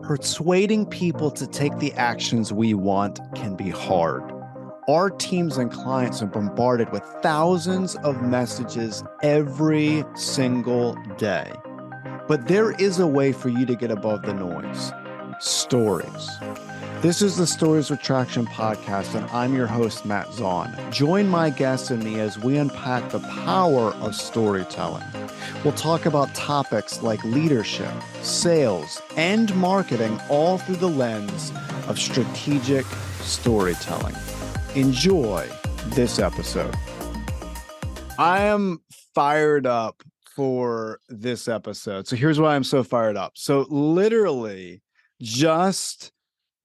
Persuading people to take the actions we want can be hard. Our teams and clients are bombarded with thousands of messages every single day. But there is a way for you to get above the noise. Stories. This is the Stories with Traction podcast, and I'm your host, Matt ZAUN. Join my guests and me as we unpack the power of storytelling. We'll talk about topics like leadership, sales, and marketing, all through the lens of strategic storytelling. Enjoy this episode. I am fired up for this episode. So here's why I'm so fired up. So literally just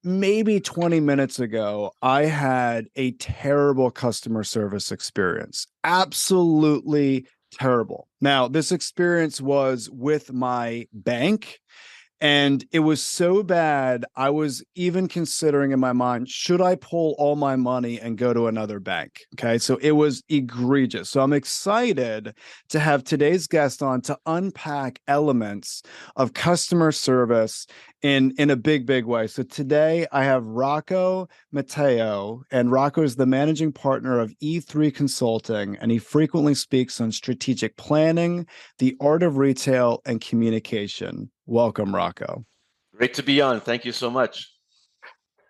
maybe 20 minutes ago, I had a terrible customer service experience. Absolutely terrible. Now, this experience was with my bank, and it was so bad, I was even considering in my mind, should I pull all my money and go to another bank? Okay, so it was egregious. So I'm excited to have today's guest on to unpack elements of customer service in a big way. So today I have ROCCO MATTEO, and ROCCO is the managing partner of E3 Consulting, and he frequently speaks on strategic planning, the art of retail, and communication. Welcome, ROCCO. Great to be on. Thank you so much.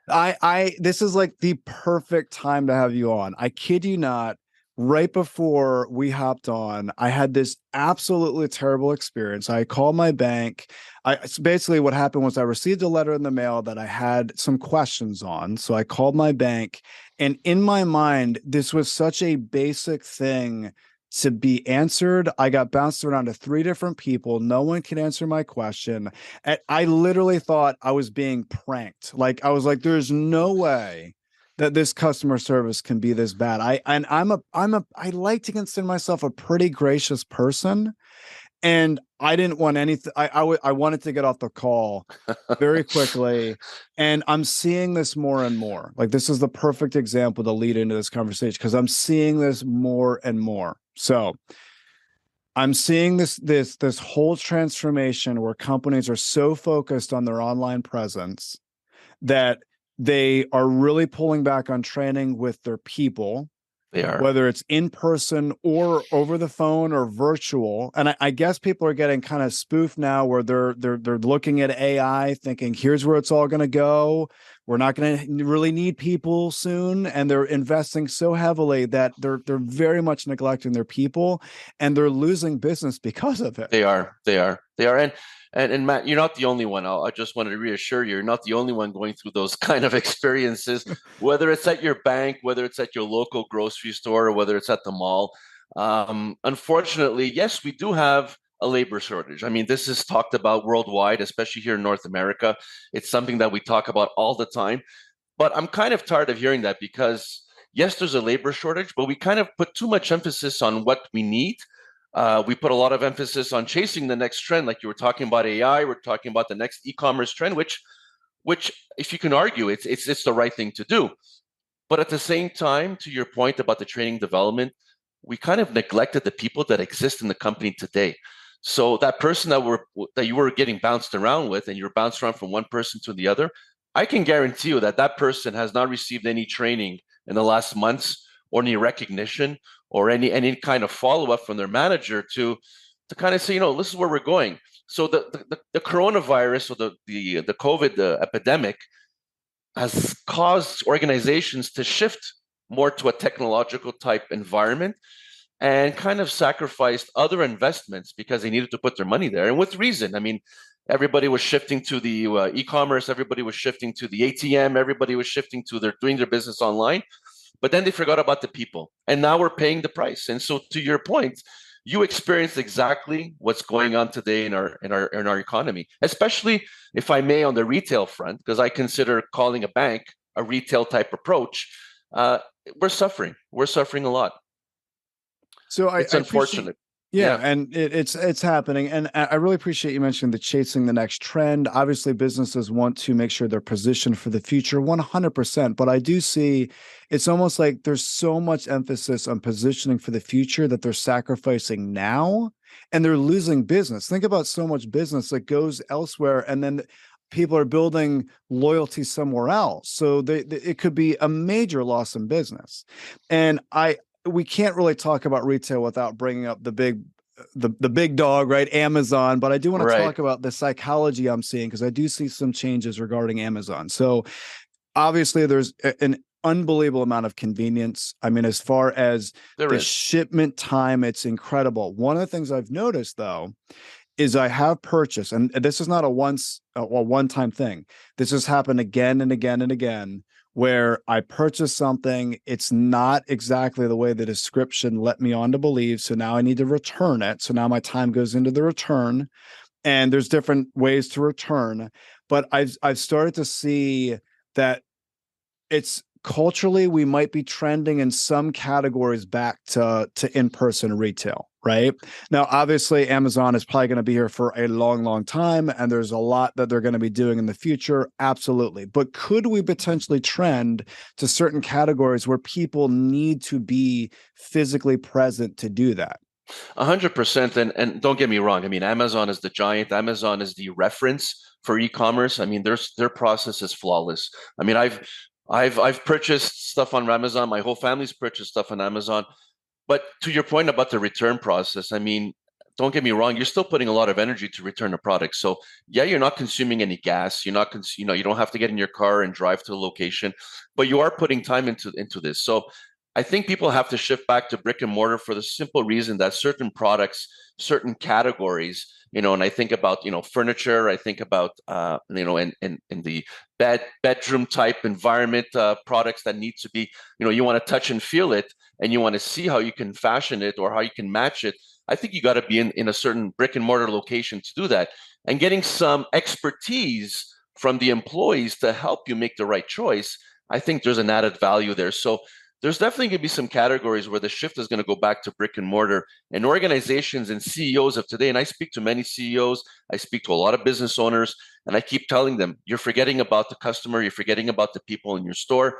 This is like the perfect time to have you on. I kid you not. Right before we hopped on, I had this absolutely terrible experience. I called my bank. So basically what happened was I received a letter in the mail that I had some questions on. So I called my bank, and in my mind, this was such a basic thing to be answered. I got bounced around to 3 different people. No one could answer my question. And I literally thought I was being pranked. Like I was like, there's no way that this customer service can be this bad. I like to consider myself a pretty gracious person, and I didn't want anything. I wanted to get off the call very quickly, and I'm seeing this more and more. Like this is the perfect example to lead into this conversation, because I'm seeing this more and more. So I'm seeing this whole transformation where companies are so focused on their online presence that they are really pulling back on training with their people. They are. Whether it's in person or over the phone or virtual. And I guess people are getting kind of spoofed now, where they're looking at AI thinking, here's where it's all going to go. We're not going to really need people soon. And they're investing so heavily that they're very much neglecting their people, and they're losing business because of it. They are. And Matt, you're not the only one. I just wanted to reassure you, you're not the only one going through those kind of experiences, whether it's at your bank, whether it's at your local grocery store, or whether it's at the mall. Unfortunately, yes, we do have a labor shortage. I mean, this is talked about worldwide, especially here in North America. It's something that we talk about all the time. But I'm kind of tired of hearing that, because yes, there's a labor shortage, but we kind of put too much emphasis on what we need. We put a lot of emphasis on chasing the next trend, like you were talking about AI. We're talking about the next e-commerce trend, which, if you can argue, it's the right thing to do. But at the same time, to your point about the training development, we kind of neglected the people that exist in the company today. So that person that you were getting bounced around with, and you're bounced around from one person to the other, I can guarantee you that person has not received any training in the last months, or any recognition, or any kind of follow-up from their manager to kind of say, this is where we're going. So the coronavirus, or the COVID epidemic, has caused organizations to shift more to a technological type environment, and kind of sacrificed other investments because they needed to put their money there, and with reason. I mean, everybody was shifting to the e-commerce, everybody was shifting to the ATM, everybody was shifting to doing their business online. But then they forgot about the people, and now we're paying the price. And so, to your point, you experienced exactly what's going on today in our economy, especially, if I may, on the retail front, because I consider calling a bank a retail type approach. We're suffering a lot. So it's unfortunate. Yeah, and it's happening. And I really appreciate you mentioning the chasing the next trend. Obviously, businesses want to make sure they're positioned for the future 100%. But I do see it's almost like there's so much emphasis on positioning for the future that they're sacrificing now, and they're losing business. Think about so much business that goes elsewhere, and then people are building loyalty somewhere else. So it could be a major loss in business. And we can't really talk about retail without bringing up the big dog, right? Amazon. But I do want to Right. talk about the psychology I'm seeing, because I do see some changes regarding Amazon. So obviously there's an unbelievable amount of convenience. I mean, as far as There the is. shipment time, it's incredible. One of the things I've noticed, though, is I have purchased, and this is not a one-time thing. This has happened again and again and again, where I purchase something, it's not exactly the way the description let me on to believe. So now I need to return it. So now my time goes into the return, and there's different ways to return. But I've started to see that it's culturally, we might be trending in some categories back to in-person retail. Right now, obviously, Amazon is probably going to be here for a long time, and there's a lot that they're going to be doing in the future. Absolutely. But could we potentially trend to certain categories where people need to be physically present to do that? 100%. And don't get me wrong. I mean, Amazon is the giant. Amazon is the reference for e-commerce. I mean, their process is flawless. I mean, I've purchased stuff on Amazon. My whole family's purchased stuff on Amazon. But to your point about the return process, I mean, don't get me wrong, you're still putting a lot of energy to return a product. So yeah, you're not consuming any gas. You're not, you don't have to get in your car and drive to the location, but you are putting time into this. So I think people have to shift back to brick and mortar for the simple reason that certain products, certain categories, and I think about, furniture, I think about, in the bedroom type environment, products that need to be, you want to touch and feel it, and you want to see how you can fashion it or how you can match it. I think you got to be in a certain brick and mortar location to do that, and getting some expertise from the employees to help you make the right choice. I think there's an added value there. So there's definitely going to be some categories where the shift is going to go back to brick and mortar, and organizations and CEOs of today. And I speak to many CEOs, I speak to a lot of business owners, and I keep telling them, you're forgetting about the customer, you're forgetting about the people in your store.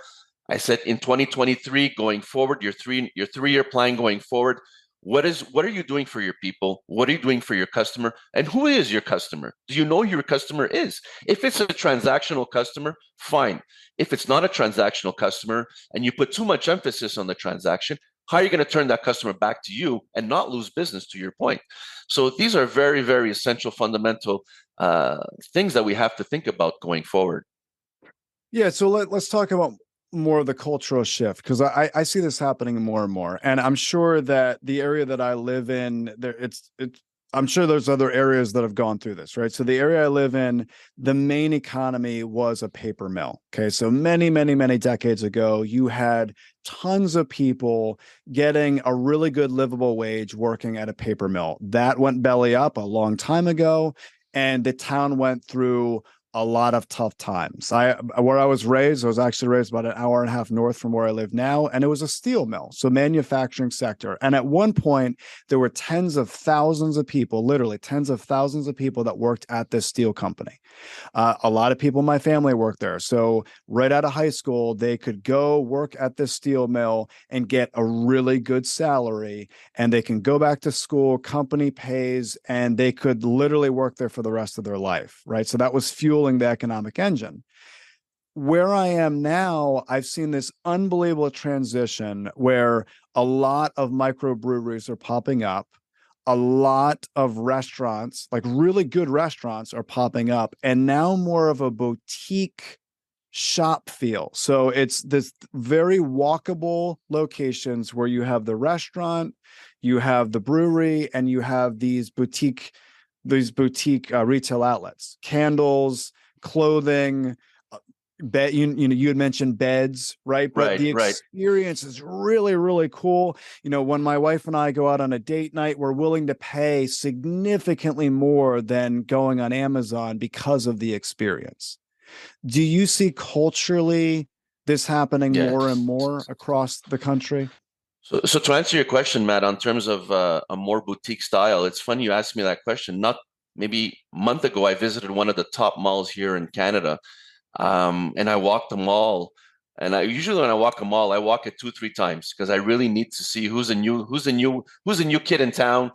I said in 2023 going forward, your 3-year plan going forward, what are you doing for your people? What are you doing for your customer? And who is your customer? Do you know who your customer is? If it's a transactional customer, fine. If it's not a transactional customer and you put too much emphasis on the transaction, how are you going to turn that customer back to you and not lose business, to your point? So these are very, very essential, fundamental things that we have to think about going forward. Yeah, so let's talk about more of the cultural shift, because I see this happening more and more, and I'm sure that the area that I live in, I'm sure there's other areas that have gone through this, right? So the area I live in, the main economy was a paper mill. Okay, so many decades ago, you had tons of people getting a really good livable wage working at a paper mill. That went belly up a long time ago, and the town went through a lot of tough times. Where I was actually raised about an hour and a half north from where I live now, and it was a steel mill, so manufacturing sector. And at one point, there were tens of thousands of people, literally tens of thousands of people that worked at this steel company. A lot of people in my family worked there. So right out of high school, they could go work at this steel mill and get a really good salary, and they can go back to school, company pays, and they could literally work there for the rest of their life, right? So that was fueling the economic engine. Where I am now, I've seen this unbelievable transition where a lot of microbreweries are popping up. A lot of restaurants, like really good restaurants, are popping up, and now more of a boutique shop feel. So it's this very walkable locations where you have the restaurant, you have the brewery, and you have these boutique retail outlets, candles, clothing, bed. You had mentioned beds, right? But the Right. experience is really cool. When my wife and I go out on a date night, we're willing to pay significantly more than going on Amazon because of the experience. Do you see culturally this happening Yeah. more and more across the country? So to answer your question, Matt, on terms of a more boutique style, it's funny you asked me that question. Not maybe a month ago, I visited one of the top malls here in Canada, and I walked the mall. And I usually when I walk a mall, I walk it 2, 3 times because I really need to see who's a new kid in town,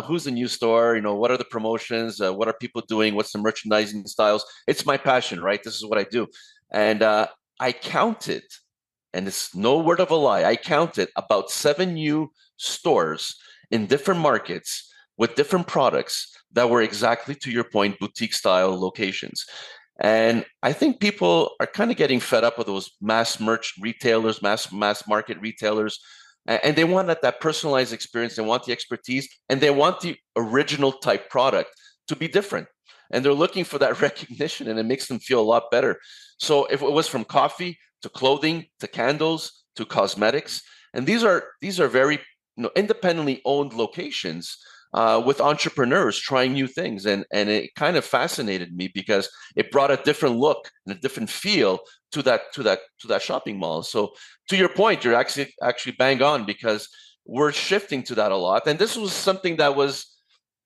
who's a new store. What are the promotions? What are people doing? What's the merchandising styles? It's my passion, right? This is what I do, and I counted, and it's no word of a lie. I counted about 7 new stores in different markets with different products that were exactly to your point, boutique style locations. And I think people are kind of getting fed up with those mass merch retailers, mass market retailers, and they want that personalized experience. They want the expertise, and they want the original type product to be different. And they're looking for that recognition, and it makes them feel a lot better. So if it was from coffee to clothing to candles to cosmetics, and these are very independently owned locations with entrepreneurs trying new things, and it kind of fascinated me because it brought a different look and a different feel to that shopping mall. So to your point, you're actually bang on because we're shifting to that a lot, and this was something that was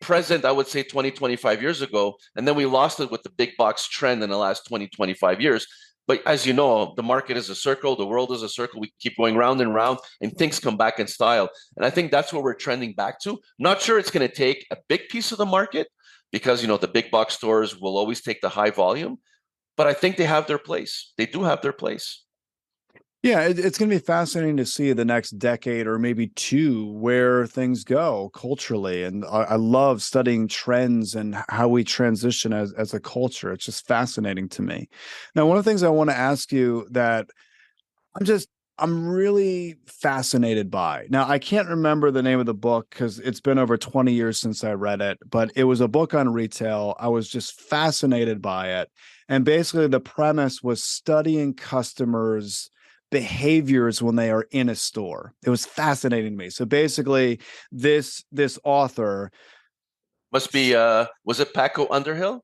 present, I would say 20, 25 years ago, and then we lost it with the big box trend in the last 20, 25 years. But as you know, the market is a circle, the world is a circle. We keep going round and round, and things come back in style. And I think that's where we're trending back to. Not sure it's going to take a big piece of the market because, the big box stores will always take the high volume, but I think they have their place. They do have their place. Yeah, it's going to be fascinating to see the next decade or maybe two where things go culturally. And I love studying trends and how we transition as a culture. It's just fascinating to me. Now, one of the things I want to ask you that I'm really fascinated by. Now, I can't remember the name of the book because it's been over 20 years since I read it, but it was a book on retail. I was just fascinated by it. And basically, the premise was studying customers' behaviors when they are in a store. It was fascinating to me. So basically, this author, Must be was it Paco Underhill?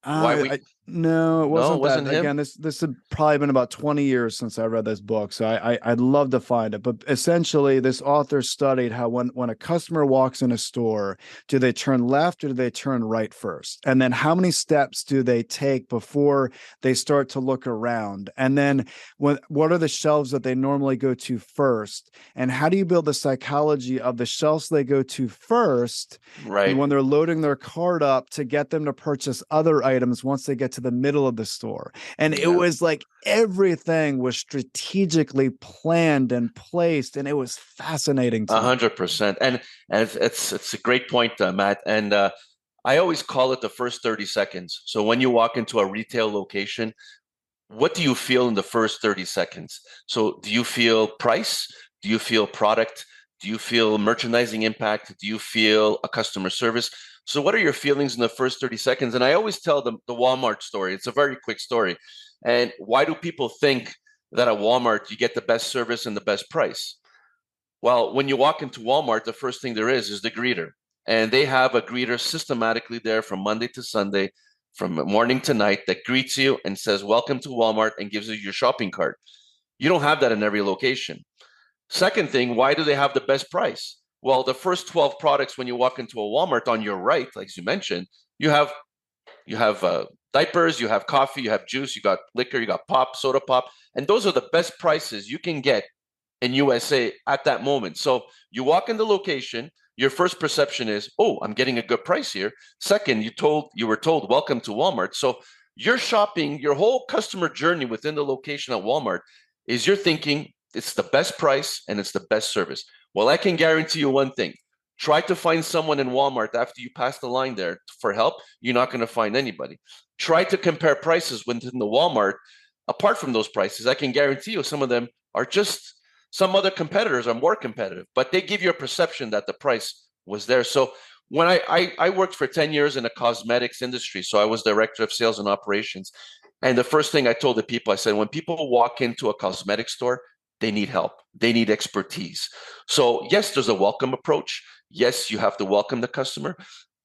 Why we no, it No, it wasn't that. wasn't him. Again, this had probably been about 20 years since I read this book, so I'd love to find it. But essentially, this author studied how when a customer walks in a store, do they turn left or do they turn right first? And then how many steps do they take before they start to look around? And then what are the shelves that they normally go to first? And how do you build the psychology of the shelves they go to first Right. when they're loading their cart up to get them to purchase other items once they get to the middle of the store? And it Yeah. was like everything was strategically planned and placed, and it was fascinating to A me. 100%. And it's a great point, Matt. And I always call it the first 30 seconds. So when you walk into a retail location, what do you feel in the first 30 seconds? So do you feel price? Do you feel product? Do you feel merchandising impact? Do you feel a customer service? So what are your feelings in the first 30 seconds? And I always tell them the Walmart story. It's a very quick story. And why do people think that at Walmart you get the best service and the best price? Well, when you walk into Walmart, the first thing there is the greeter. And they have a greeter systematically there from Monday to Sunday, from morning to night, that greets you and says, "Welcome to Walmart," and gives you your shopping cart. You don't have that in every location. Second thing, why do they have the best price? Well, the first 12 products when you walk into a Walmart on your right, like you mentioned, you have diapers, you have coffee, you have juice, you got liquor, you got pop, soda pop, and those are the best prices you can get in USA at that moment. So you walk in the location, your first perception is, "Oh, I'm getting a good price here." Second, you were told, "Welcome to Walmart." So you're shopping, your whole customer journey within the location at Walmart is you're thinking it's the best price and it's the best service. Well, I can guarantee you one thing. Try to find someone in Walmart after you pass the line there for help. You're not going to find anybody. Try to compare prices within the Walmart. Apart from those prices, I can guarantee you some of them are just, some other competitors are more competitive, but they give you a perception that the price was there. So when I worked for 10 years in the cosmetics industry, so I was director of sales and operations. And the first thing I told the people, I said, when people walk into a cosmetic store, they need help. They need expertise. So yes, there's a welcome approach. Yes, you have to welcome the customer.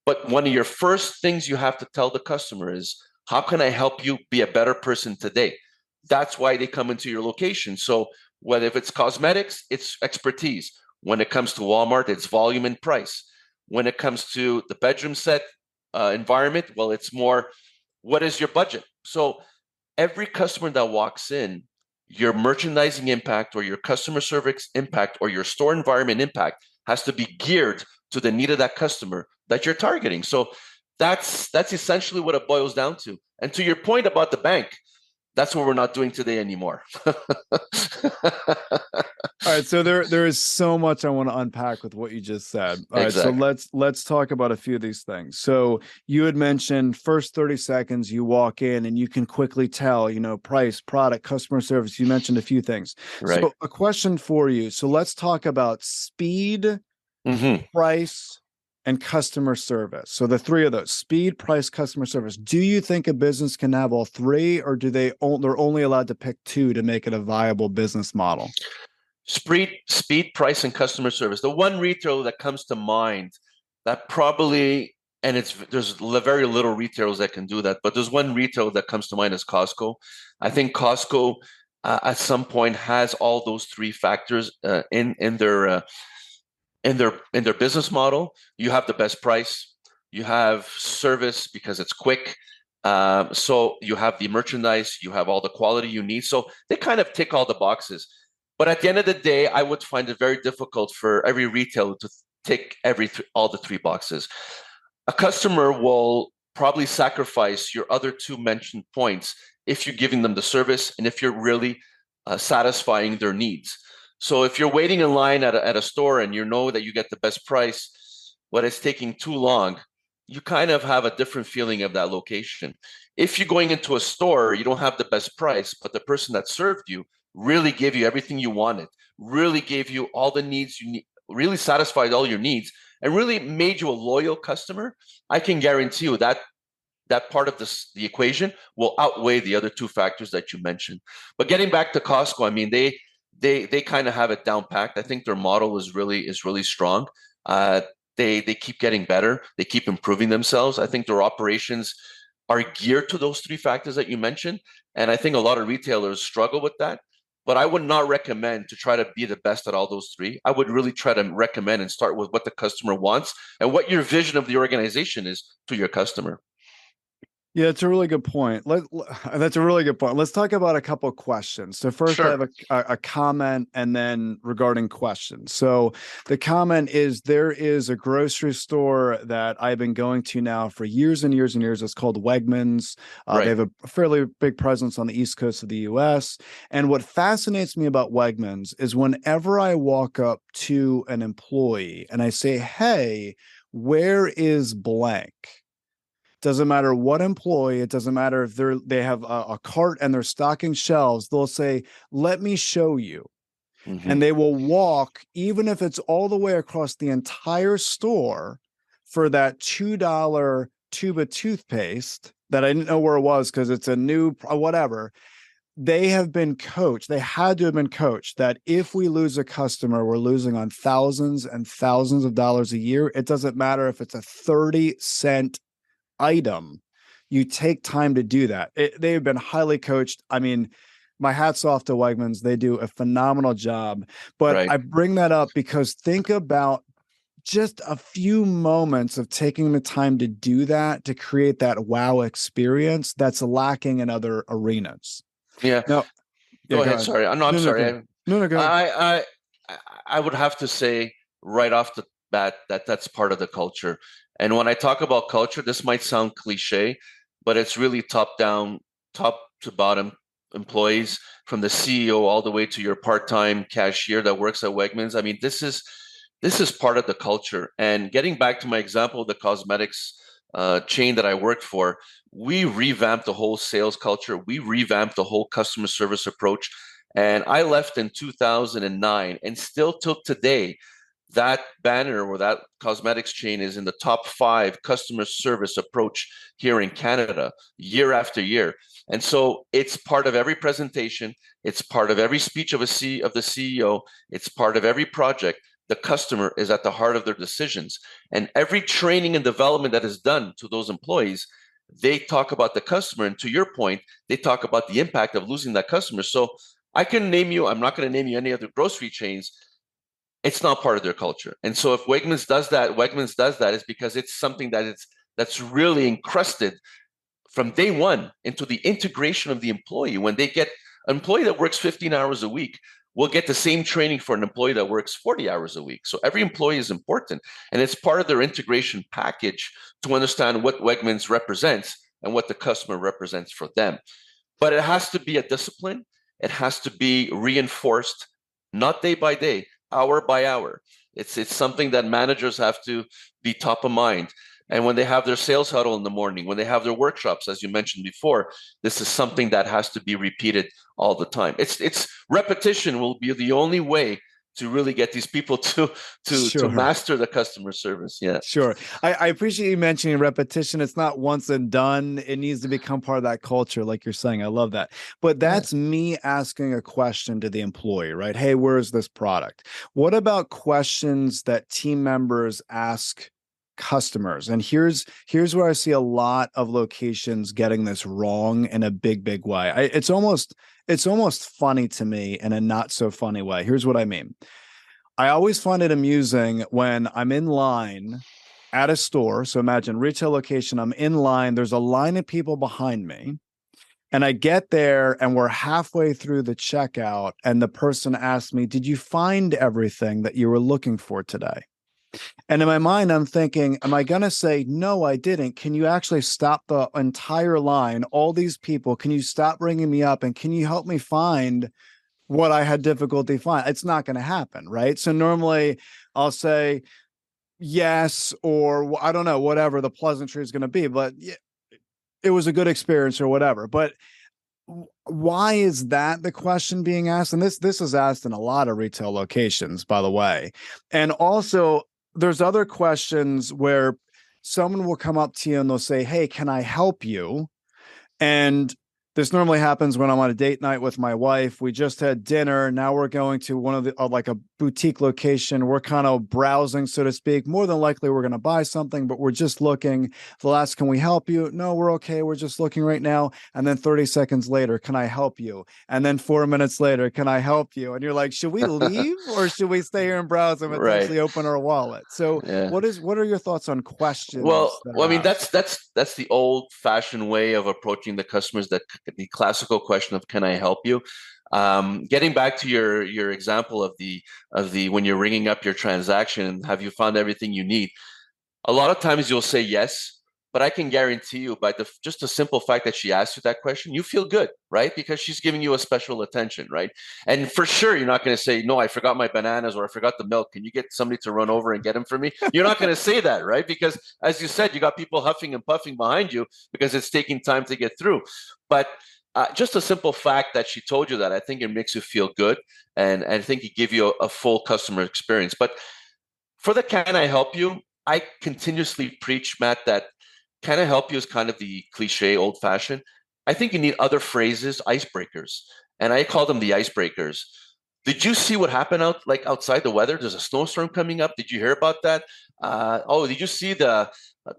But one of your first things you have to tell the customer is, how can I help you be a better person today? That's why they come into your location. So whether if it's cosmetics, it's expertise. When it comes to Walmart, it's volume and price. When it comes to the bedroom set environment, well, it's more, what is your budget? So every customer that walks in, your merchandising impact or your customer service impact or your store environment impact has to be geared to the need of that customer that you're targeting. So that's essentially what it boils down to. And to your point about the bank, that's what we're not doing today anymore. All right, so there is so much I want to unpack with what you just said. All right, so Exactly. let's talk about a few of these things. So you had mentioned first 30 seconds you walk in and you can quickly tell, price, product, customer service. You mentioned a few things. Right. So a question for you. So let's talk about speed, Mm-hmm. price, and customer service. So the three of those: speed, price, customer service. Do you think a business can have all three, or they're only allowed to pick two to make it a viable business model? Speed, price, and customer service. The one retailer that comes to mind that probably, and there's very little retailers that can do that, but there's one retailer that comes to mind is Costco. I think Costco at some point has all those three factors in their business model. You have the best price, you have service because it's quick. So you have the merchandise, you have all the quality you need. So they kind of tick all the boxes. But at the end of the day, I would find it very difficult for every retailer to tick all the three boxes. A customer will probably sacrifice your other two mentioned points if you're giving them the service and if you're really satisfying their needs. So if you're waiting in line at a store and you know that you get the best price, but it's taking too long, you kind of have a different feeling of that location. If you're going into a store, you don't have the best price, but the person that served you really gave you everything you wanted, really gave you all the needs you need, really satisfied all your needs, and really made you a loyal customer, I can guarantee you that that part of the equation will outweigh the other two factors that you mentioned. But getting back to Costco, I mean, they kind of have it down packed. I think their model is really strong. They keep getting better. They keep improving themselves. I think their operations are geared to those three factors that you mentioned, and I think a lot of retailers struggle with that. But I would not recommend to try to be the best at all those three. I would really try to recommend and start with what the customer wants and what your vision of the organization is to your customer. Yeah, it's a really good point. That's a really good point. Let's talk about a couple of questions. So first, I Sure. have a comment, and then regarding questions. So the comment is, there is a grocery store that I've been going to now for years and years and years. It's called Wegmans. They Right. have a fairly big presence on the East Coast of the U.S. And what fascinates me about Wegmans is whenever I walk up to an employee and I say, "Hey, where is blank?" Doesn't matter what employee, it doesn't matter if they have a cart and they're stocking shelves, they'll say, "Let me show you." Mm-hmm. And they will walk, even if it's all the way across the entire store, for that $2 tube of toothpaste that I didn't know where it was because it's a new whatever. They have been coached. They had to have been coached that if we lose a customer, we're losing on thousands and thousands of dollars a year. It doesn't matter if it's a 30-cent item. You take time to do that. They have been highly coached. I mean, my hat's off to Wegmans. They do a phenomenal job. But Right. I bring that up because think about just a few moments of taking the time to do that, to create that wow experience that's lacking in other arenas. Yeah. No, yeah, Go go ahead. ahead. Sorry. No, I'm No, no, sorry. go ahead. No, no, go ahead. I would have to say right off the bat that that's part of the culture. And when I talk about culture, this might sound cliche, but it's really top down, top to bottom employees, from the CEO all the way to your part-time cashier that works at Wegmans. I mean, this is part of the culture. And getting back to my example of the cosmetics chain that I worked for, we revamped the whole sales culture. We revamped the whole customer service approach. And I left in 2009, and still till today, that banner or that cosmetics chain is in the top 5 customer service approach here in Canada year after year. And so it's part of every presentation. It's part of every speech of the CEO. It's part of every project. The customer is at the heart of their decisions. And every training and development that is done to those employees, they talk about the customer. And to your point, they talk about the impact of losing that customer. So I can name you, I'm not going to name you any other grocery chains. It's not part of their culture. And so if Wegmans does that is because it's something that's really encrusted from day one into the integration of the employee. When they get An employee that works 15 hours a week will get the same training for an employee that works 40 hours a week. So every employee is important, and it's part of their integration package to understand what Wegmans represents and what the customer represents for them. But it has to be a discipline. It has to be reinforced, not day by day, hour by hour. It's something that managers have to be top of mind. And when they have their sales huddle in the morning, when they have their workshops, as you mentioned before, this is something that has to be repeated all the time. It's repetition will be the only way to really get these people to master the customer service. Yeah. Sure. I appreciate you mentioning repetition. It's not once and done. It needs to become part of that culture, like you're saying. I love that. But that's me asking a question to the employee, right? Hey, where is this product? What about questions that team members ask customers? And here's where I see a lot of locations getting this wrong in a big way. It's almost funny to me in a not so funny way. Here's what I mean. I always find it amusing when I'm in line at a store. So imagine retail location, I'm in line, there's a line of people behind me. And I get there and we're halfway through the checkout, and the person asks me, "Did you find everything that you were looking for today?" And in my mind, I'm thinking, am I going to say, "No, I didn't. Can you actually stop the entire line? All these people, can you stop bringing me up? And can you help me find what I had difficulty finding?" It's not going to happen, right? So normally I'll say yes, or I don't know, whatever the pleasantry is going to be, but it was a good experience or whatever. But why is that the question being asked? And this is asked in a lot of retail locations, by the way. And also there's other questions where someone will come up to you and they'll say, "Hey, can I help you?" And this normally happens when I'm on a date night with my wife. We just had dinner. Now we're going to one of the like a boutique location. We're kind of browsing, so to speak. More than likely, we're going to buy something, but we're just looking. They'll ask, "Can we help you?" "No, we're okay. We're just looking right now." And then 30 seconds later, "Can I help you?" And then 4 minutes later, "Can I help you?" And you're like, should we leave or should we stay here and browse and potentially open our wallet? So what are your thoughts on questions? Well, I mean, that's the old-fashioned way of approaching the customers. That the classical question of "Can I help you?" Getting back to your example of the when you're ringing up your transaction, have you found everything you need? A lot of times you'll say yes, but I can guarantee you, by just the simple fact that she asked you that question, you feel good, right? Because she's giving you a special attention, right? And for sure, you're not going to say, "No, I forgot my bananas," or "I forgot the milk. Can you get somebody to run over and get them for me?" You're not going to say that, right? Because as you said, you got people huffing and puffing behind you because it's taking time to get through. But just a simple fact that she told you that, I think it makes you feel good, and I think it gives you a full customer experience. But for the "Can I help you?" I continuously preach, Matt, that "Can I help you?" is kind of the cliche, old fashioned. I think you need other phrases, icebreakers. And I call them the icebreakers. "Did you see what happened outside the weather? There's a snowstorm coming up. Did you hear about that? Oh, did you see the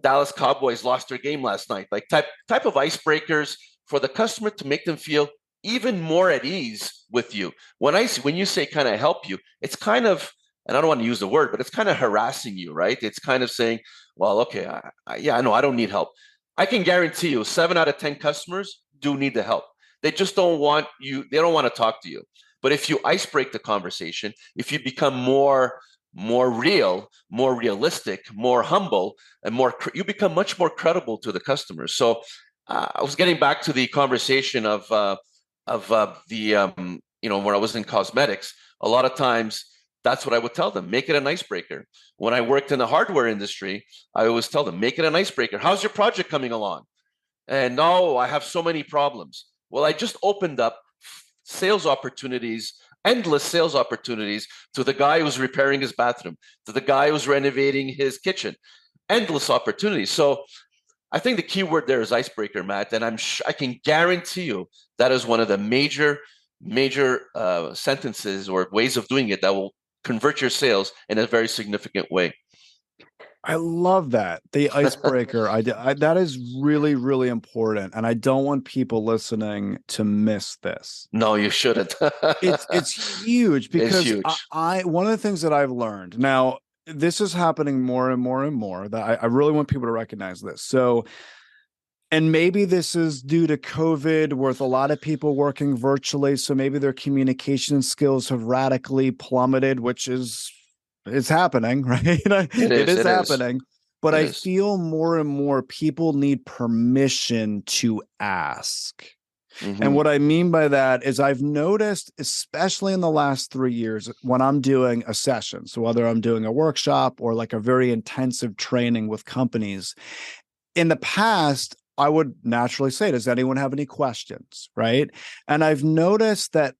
Dallas Cowboys lost their game last night?" Like type of icebreakers for the customer to make them feel even more at ease with you. When you say "Can I help you?" it's kind of, and I don't want to use the word, but it's kind of harassing you, right? It's kind of saying, "Well, okay, I know I don't need help." I can guarantee you 7 out of 10 customers do need the help. They just don't want you. They don't want to talk to you. But if you ice break the conversation, if you become more real, more realistic, more humble, and you become much more credible to the customers. So I was getting back to the conversation of when I was in cosmetics, a lot of times that's what I would tell them: make it an icebreaker. When I worked in the hardware industry, I always tell them, make it an icebreaker. "How's your project coming along?" And "No, I have so many problems." Well, I just opened up sales opportunities, endless sales opportunities, to the guy who's repairing his bathroom, to the guy who's renovating his kitchen. Endless opportunities. So I think the key word there is icebreaker, Matt, and I can guarantee you that is one of the major sentences or ways of doing it that will convert your sales in a very significant way. I love that. The icebreaker. That is really, really important. And I don't want people listening to miss this. No, you shouldn't. It's huge, because it's huge. One of the things that I've learned now, this is happening more and more and more, that I really want people to recognize this. So And maybe this is due to COVID with a lot of people working virtually. So maybe their communication skills have radically plummeted, which is it's happening, right? It is It is. happening. But It I is. feel more and more people need permission to ask. And Hmm. what I mean by that is I've noticed, especially in the last 3 years, when I'm doing a session, so whether I'm doing a workshop or like a very intensive training with companies, in the past, I would naturally say, does anyone have any questions? Right. And I've noticed that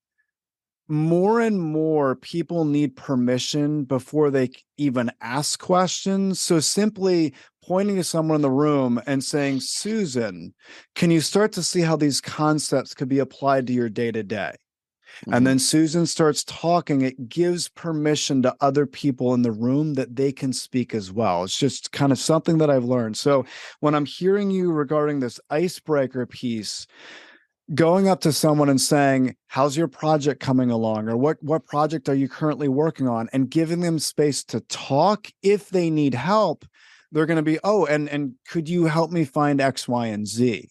more and more people need permission before they even ask questions. So simply pointing to someone in the room and saying, Susan, can you start to see how these concepts could be applied to your day to day? And Hmm. then Susan starts talking. It gives permission to other people in the room that they can speak as well. It's just kind of something that I've learned. So when I'm hearing you regarding this icebreaker piece, going up to someone and saying, how's your project coming along? Or what project are you currently working on? And giving them space to talk. If they need help, they're going to be, oh, and could you help me find X, Y, and Z?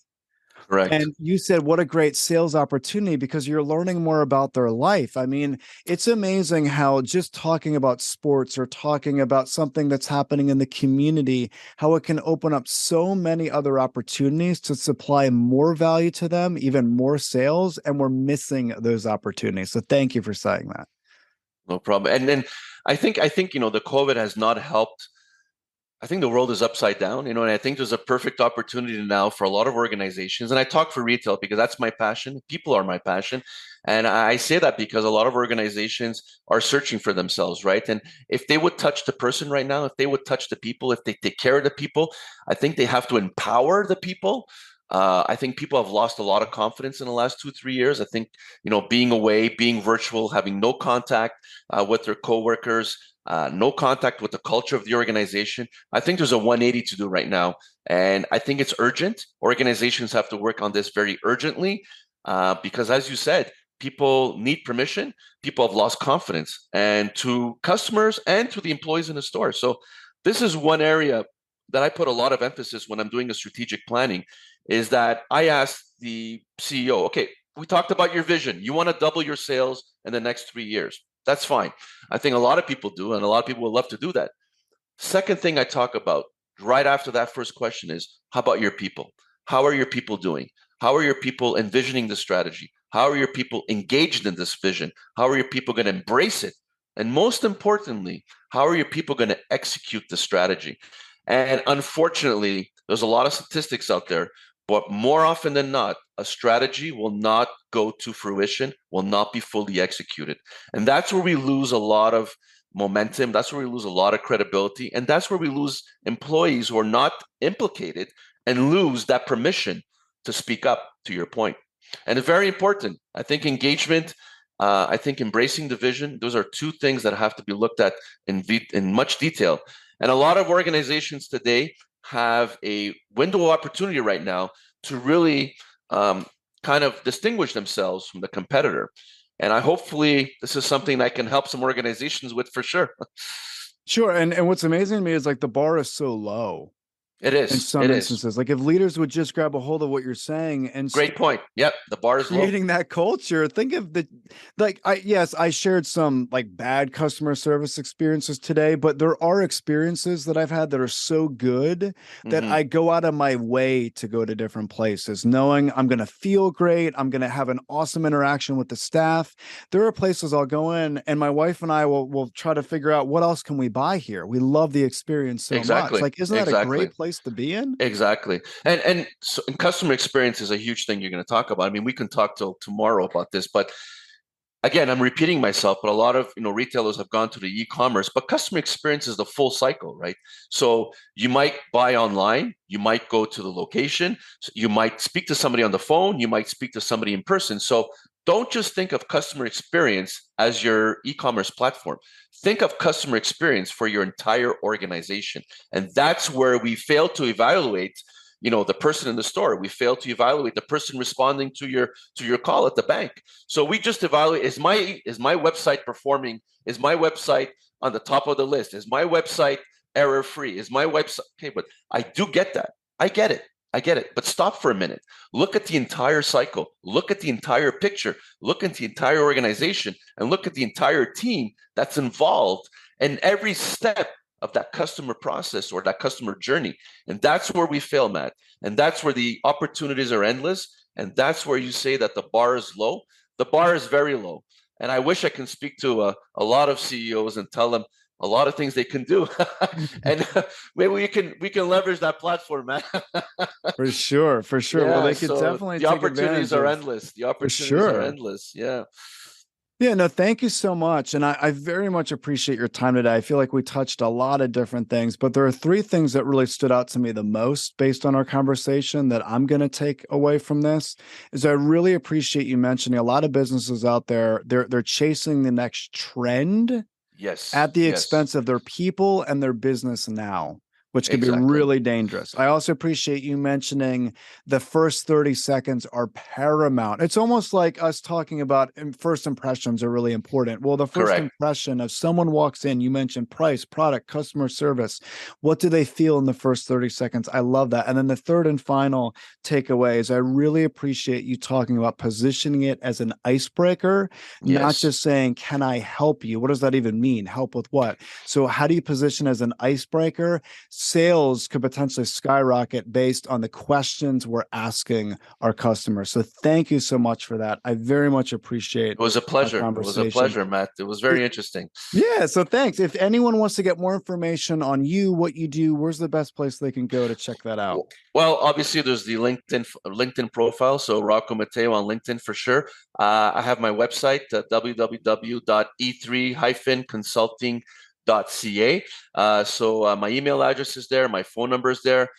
Correct. And you said, what a great sales opportunity because you're learning more about their life. I mean, it's amazing how just talking about sports or talking about something that's happening in the community, how it can open up so many other opportunities to supply more value to them, even more sales. And we're missing those opportunities. So thank you for saying that. No problem. And then I think the COVID has not helped. I think the world is upside down, and I think there's a perfect opportunity now for a lot of organizations. And I talk for retail because that's my passion. People are my passion. And I say that because a lot of organizations are searching for themselves, right? And if they would touch the person right now, if they would touch the people, if they take care of the people, I think they have to empower the people. I think people have lost a lot of confidence in the last 2, 3 years. I think, being away, being virtual, having no contact with their coworkers, no contact with the culture of the organization. I think there's a 180 to do right now. And I think it's urgent. Organizations have to work on this very urgently because, as you said, people need permission. People have lost confidence, and to customers and to the employees in the store. So, this is one area that I put a lot of emphasis when I'm doing a strategic planning is that I ask the CEO, okay, we talked about your vision. You want to double your sales in the next 3 years. That's fine. I think a lot of people do, and a lot of people would love to do that. Second thing I talk about right after that first question is, how about your people? How are your people doing? How are your people envisioning the strategy? How are your people engaged in this vision? How are your people going to embrace it? And most importantly, how are your people going to execute the strategy? And unfortunately, there's a lot of statistics out there, but more often than not, a strategy will not go to fruition, will not be fully executed. And that's where we lose a lot of momentum. That's where we lose a lot of credibility. And that's where we lose employees who are not implicated and lose that permission to speak up, to your point. And it's very important. I think engagement, I think embracing the vision, those are two things that have to be looked at in much detail. And a lot of organizations today have a window of opportunity right now to really kind of distinguish themselves from the competitor. And I hopefully this is something I can help some organizations with for sure. Sure. And what's amazing to me is like the bar is so low It in is. some It is. instances. Like if leaders would just grab a hold of what you're saying and Great point. Yep. The bar is low. creating that culture. Think of the like I shared some like bad customer service experiences today, but there are experiences that I've had that are so good that Hmm. I go out of my way to go to different places knowing I'm going to feel great, I'm going to have an awesome interaction with the staff. There are places I'll go in and my wife and I will try to figure out what else can we buy here. We love the experience so much. Exactly. Like isn't that a Exactly. great place to be in? Exactly. And customer experience is a huge thing you're going to talk about. I mean, we can talk till tomorrow about this, but again, I'm repeating myself, but a lot of retailers have gone to the e-commerce, but customer experience is the full cycle, right? So you might buy online, you might go to the location, you might speak to somebody on the phone, you might speak to somebody in person. So don't just think of customer experience as your e-commerce platform. Think of customer experience for your entire organization. And that's where we fail to evaluate the person in the store. We fail to evaluate the person responding to your call at the bank. So we just evaluate, is my website performing? Is my website on the top of the list? Is my website error free? Is my website okay? But I do get that. I get it. I get it. But stop for a minute. Look at the entire cycle. Look at the entire picture. Look at the entire organization and look at the entire team that's involved in every step of that customer process or that customer journey. And that's where we fail, Matt. And that's where the opportunities are endless. And that's where you say that the bar is low. The bar is very low. And I wish I can speak to a lot of CEOs and tell them a lot of things they can do. And maybe we can leverage that platform, man. For sure. Yeah, Well, they could so definitely the take opportunities advantage are of, endless. The for opportunities are sure. endless. Yeah. Yeah, no, thank you so much. And I very much appreciate your time today. I feel like we touched a lot of different things, but there are three things that really stood out to me the most based on our conversation that I'm going to take away from this. Is I really appreciate you mentioning a lot of businesses out there, they're chasing the next trend Yes. at the Yes. expense of their people and their business now, which could be Exactly. really dangerous. I also appreciate you mentioning the first 30 seconds are paramount. It's almost like us talking about first impressions are really important. Well, the first Correct. impression of someone walks in, you mentioned price, product, customer service. What do they feel in the first 30 seconds? I love that. And then the third and final takeaway is I really appreciate you talking about positioning it as an icebreaker, not Yes. just saying, can I help you? What does that even mean? Help with what? So how do you position as an icebreaker? Sales could potentially skyrocket based on the questions we're asking our customers. So thank you so much for that. I very much appreciate It was a pleasure. It was a conversation. pleasure, Matt. It was very interesting. Yeah, so thanks. If anyone wants to get more information on you, what you do, where's the best place they can go to check that out? Well, obviously, there's the LinkedIn profile. So Rocco Matteo on LinkedIn for sure. I have my website, www.e3-consulting.ca. So my email address is there. My phone number is there.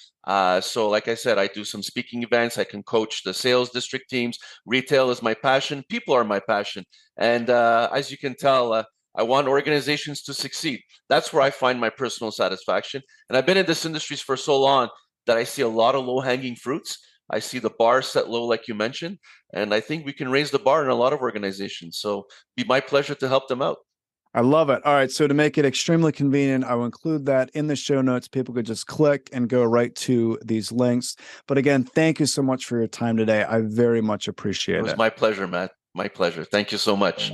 So like I said, I do some speaking events. I can coach the sales district teams. Retail is my passion. People are my passion. And as you can tell, I want organizations to succeed. That's where I find my personal satisfaction. And I've been in this industry for so long that I see a lot of low-hanging fruits. I see the bar set low, like you mentioned, and I think we can raise the bar in a lot of organizations. So it'd be my pleasure to help them out. I love it. All right. So to make it extremely convenient, I will include that in the show notes. People could just click and go right to these links. But again, thank you so much for your time today. I very much appreciate it. It was my pleasure, Matt. My pleasure. Thank you so much.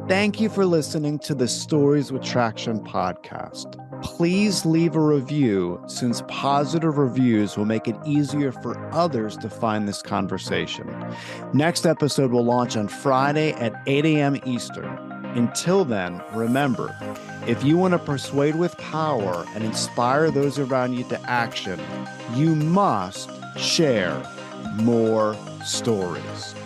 Thank you for listening to the Stories with Traction podcast. Please leave a review, since positive reviews will make it easier for others to find this conversation. Next episode will launch on Friday at 8 a.m. Eastern. Until then, remember, if you want to persuade with power and inspire those around you to action, you must share more stories.